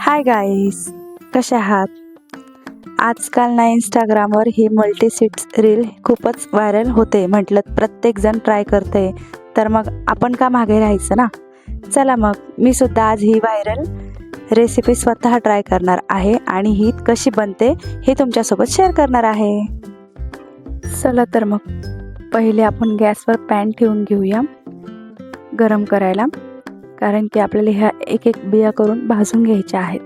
Hi guys, कसे आहात? आजकाल ना इंस्टाग्रामवर ही मल्टी सीट्स रील खूपच व्हायरल होते. म्हटलं प्रत्येकजण ट्राय करते, तर मग आपण का मागे राहायचं ना. चला मग मी सुद्धा आज ही व्हायरल रेसिपी स्वतः ट्राय करणार आहे आणि ही कशी बनते हे तुमच्यासोबत शेअर करणार आहे. चला तर मग पहिले आपण गॅसवर पॅन ठेवून घेऊया गरम करायला, कारण की आपल्याला ह्या एक एक बिया करून भाजून घ्यायच्या आहेत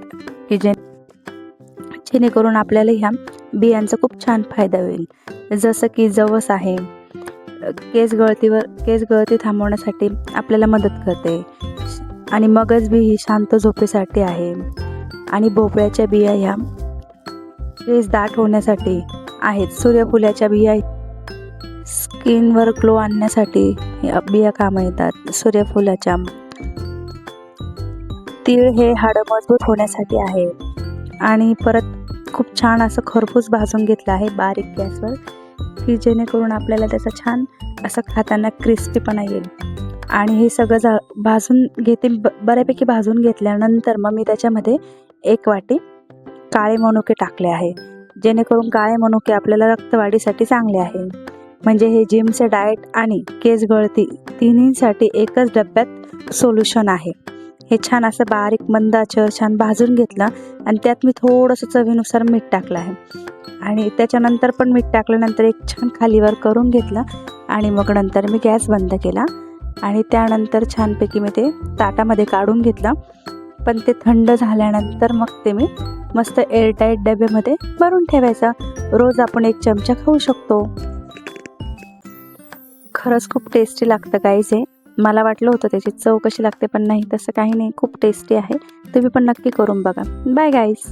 की जेणेकरून आपल्याला ह्या बियांचा खूप छान फायदा होईल. जसं की जवस आहे, केस गळती थांबवण्यासाठी आपल्याला मदत करते आणि मगज बी ही शांत झोपेसाठी आहे आणि भोपळ्याच्या बिया ह्या केस दाट होण्यासाठी आहेत. सूर्यफुलाच्या बिया स्किनवर ग्लो आणण्यासाठी बिया कामं येतात सूर्यफुलाच्या. तीळ हे हाडं मजबूत होण्यासाठी आहे आणि परत खूप छान असं खरपूस भाजून घेतलं आहे बारीक गॅसवर, की जेणेकरून आपल्याला त्याचा छान असं खाताना क्रिस्पीपणा येईल. आणि हे सगळं भाजून घेते. बऱ्यापैकी भाजून घेतल्यानंतर मग मी त्याच्यामध्ये 1 वाटी काळे मनुके टाकले आहे, जेणेकरून काळे मनुके आपल्याला रक्तवाढीसाठी चांगले आहे. म्हणजे हे जिमचे डाएट आणि केस गळती तिन्हीसाठी एकच डब्यात सोल्युशन आहे. हे छान असं बारीक मंद आचेवर छान भाजून घेतलं आणि त्यात मी थोडंसं चवीनुसार मीठ टाकलं आहे आणि त्याच्यानंतर पण मीठ टाकल्यानंतर एक छान खालीवर करून घेतलं आणि मग नंतर मी गॅस बंद केला आणि त्यानंतर छानपैकी मी ते ताटामध्ये काढून घेतलं. पण ते थंड झाल्यानंतर मग ते मी मस्त एअरटाईट डब्यामध्ये भरून ठेवायचा. रोज आपण 1 चमचा खाऊ शकतो. खरंच खूप टेस्टी लागतं गाईज हे. मला वाटलं होतं त्याची चव कशी लागते, पण नाही, तसं काही नाही, खूप टेस्टी आहे. तुम्ही पण नक्की करून बघा. Bye guys.